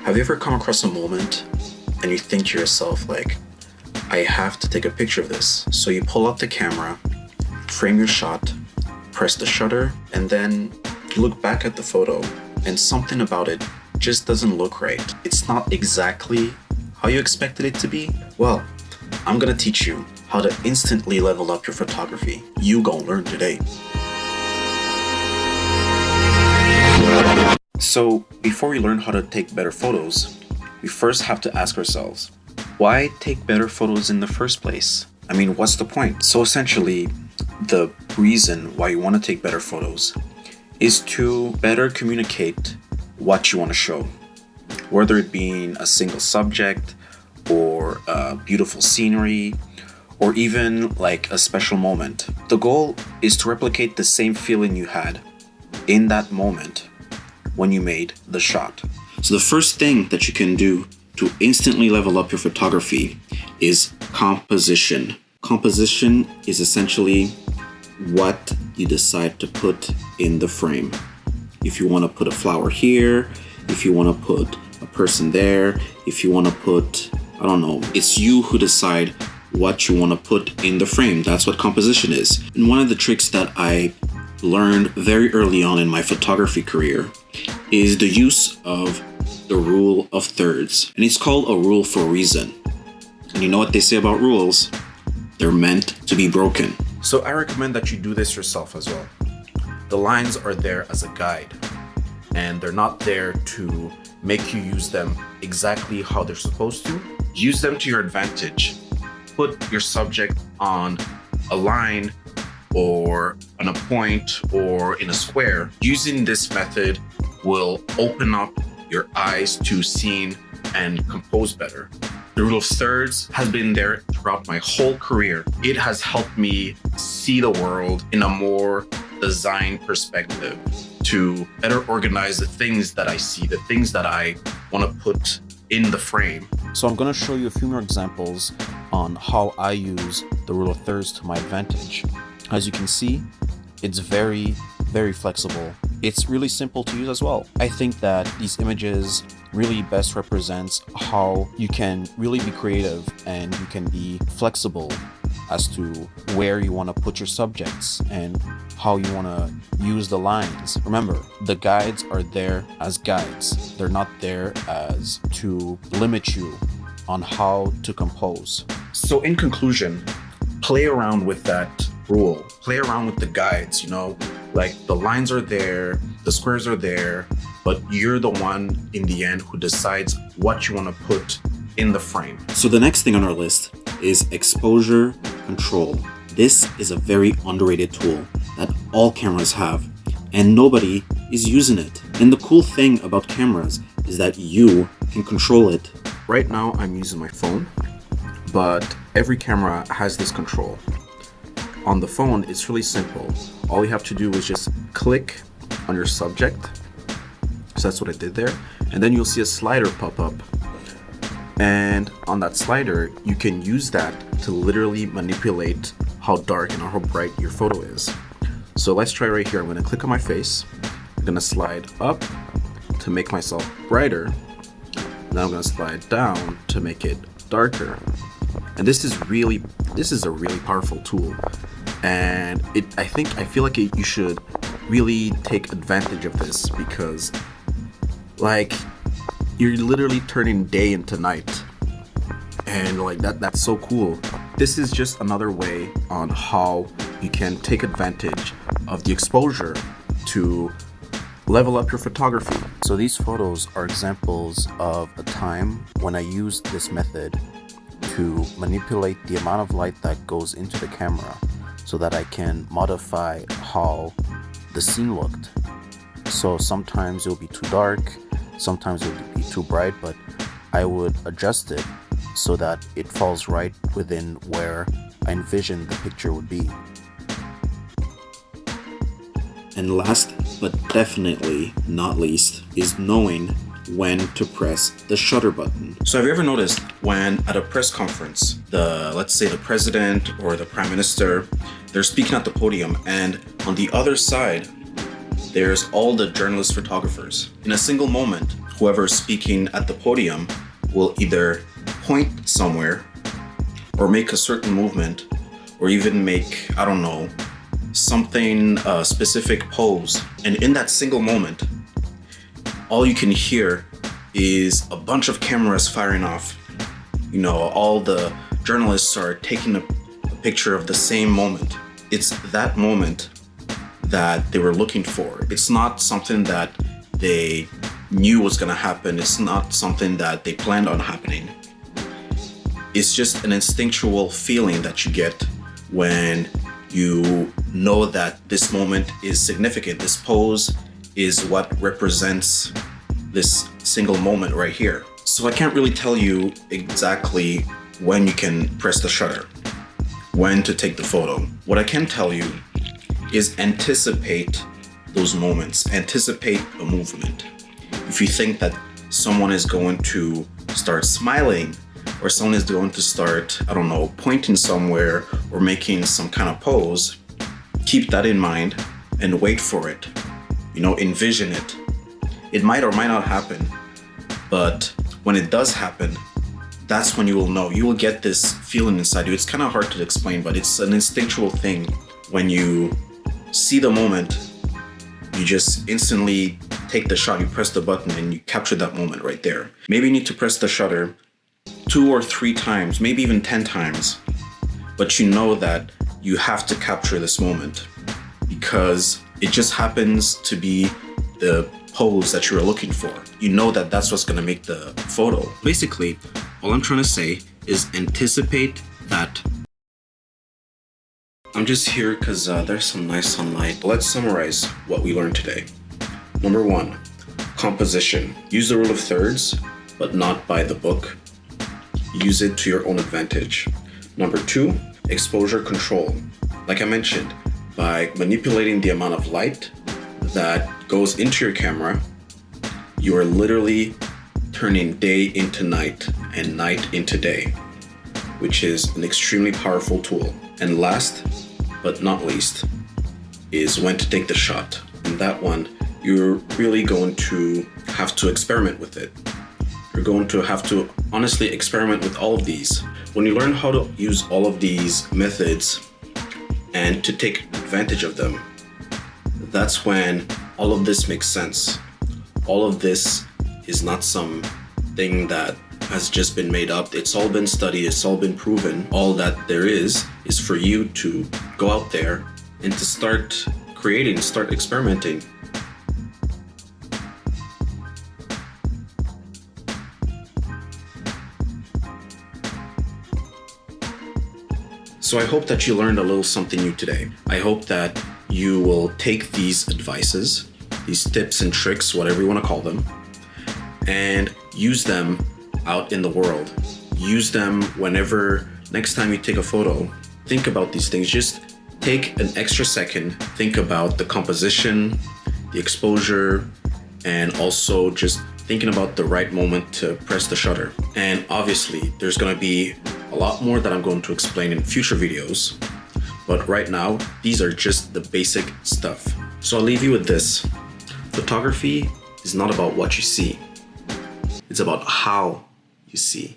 Have you ever come across a moment and you think to yourself like, I have to take a picture of this? So you pull out the camera, frame your shot, press the shutter, and then you look back at the photo and something about it just doesn't look right. It's not exactly how you expected it to be. Well, I'm gonna teach you how to instantly level up your photography. You gon' learn today. So before we learn how to take better photos, we first have to ask ourselves, why take better photos in the first place? I mean, what's the point? So essentially, the reason why you want to take better photos is to better communicate what you want to show, whether it being a single subject or a beautiful scenery or even like a special moment. The goal is to replicate the same feeling you had in that moment when you made the shot. So the first thing that you can do to instantly level up your photography is composition. Composition is essentially what you decide to put in the frame. If you want to put a flower here, if you want to put a person there, if you want to put, I don't know, it's you who decide what you want to put in the frame. That's what composition is. And one of the tricks that I learned very early on in my photography career is the use of the rule of thirds. And it's called a rule for a reason. And you know what they say about rules? They're meant to be broken. So I recommend that you do this yourself as well. The lines are there as a guide, and they're not there to make you use them exactly how they're supposed to. Use them to your advantage. Put your subject on a line or on a point or in a square. Using this method will open up your eyes to seeing and compose better. The rule of thirds has been there throughout my whole career. It has helped me see the world in a more design perspective, to better organize the things that I see, the things that I want to put in the frame. So I'm going to show you a few more examples on how I use the rule of thirds to my advantage. As you can see, it's very flexible. It's really simple to use as well. I think that these images really best represents how you can really be creative and you can be flexible as to where you want to put your subjects and how you want to use the lines. Remember, the guides are there as guides. They're not there as to limit you on how to compose. So in conclusion, play around with that rule. Play around with the guides, you know, like the lines are there, the squares are there, but you're the one in the end who decides what you want to put in the frame. So the next thing on our list is exposure control. This is a very underrated tool that all cameras have, and nobody is using it. And the cool thing about cameras is that you can control it. Right now I'm using my phone, but every camera has this control. On the phone, it's really simple. All you have to do is just click on your subject. So that's what I did there. And then you'll see a slider pop up. And on that slider, you can use that to literally manipulate how dark and how bright your photo is. So let's try right here. I'm gonna click on my face. I'm gonna slide up to make myself brighter. Now I'm gonna slide down to make it darker. And this is a really powerful tool. And I feel like you should really take advantage of this, because like you're literally turning day into night, and like that's so cool. This is just another way on how you can take advantage of the exposure to level up your photography. So these photos are examples of a time when I used this method to manipulate the amount of light that goes into the camera so that I can modify how the scene looked. So sometimes it'll be too dark, sometimes it'll be too bright, but I would adjust it so that it falls right within where I envisioned the picture would be. And last but definitely not least is knowing when to press the shutter button. So have you ever noticed when at a press conference, let's say the president or the prime minister, they're speaking at the podium, and on the other side, there's all the journalist photographers. In a single moment, whoever's speaking at the podium will either point somewhere or make a certain movement or even make, I don't know, something, a specific pose. And in that single moment, all you can hear is a bunch of cameras firing off. You know, all the journalists are taking a picture of the same moment. It's that moment that they were looking for. It's not something that they knew was gonna happen. It's not something that they planned on happening. It's just an instinctual feeling that you get when you know that this moment is significant. This pose is what represents this single moment right here. So I can't really tell you exactly when you can press the shutter, when to take the photo. What I can tell you is anticipate those moments, anticipate a movement. If you think that someone is going to start smiling or someone is going to start, I don't know, pointing somewhere or making some kind of pose, keep that in mind and wait for it. You know, envision it. It might or might not happen, but when it does happen, that's when you will know. You will get this feeling inside you. It's kind of hard to explain, but it's an instinctual thing. When you see the moment, you just instantly take the shot, you press the button and you capture that moment right there. Maybe you need to press the shutter 2 or 3 times, maybe even 10 times, but you know that you have to capture this moment because it just happens to be the pose that you were looking for. You know that that's what's gonna make the photo. Basically, all I'm trying to say is anticipate that. I'm just here because there's some nice sunlight. Let's summarize what we learned today. Number 1, composition. Use the rule of thirds, but not by the book. Use it to your own advantage. Number 2, exposure control. Like I mentioned, by manipulating the amount of light that goes into your camera, you are literally turning day into night and night into day, which is an extremely powerful tool. And last but not least is when to take the shot. And that one, you're really going to have to experiment with it. You're going to have to honestly experiment with all of these. When you learn how to use all of these methods and to take advantage of them, that's when all of this makes sense. All of this is not something that has just been made up. It's all been studied, it's all been proven. All that there is for you to go out there and to start creating, start experimenting. So I hope that you learned a little something new today. I hope that you will take these advices, these tips and tricks, whatever you want to call them, and use them out in the world. Use them whenever, next time you take a photo, think about these things. Just take an extra second, think about the composition, the exposure, and also just thinking about the right moment to press the shutter. And obviously, there's gonna be a lot more that I'm going to explain in future videos, but right now, these are just the basic stuff. So I'll leave you with this. Photography is not about what you see. It's about how you see.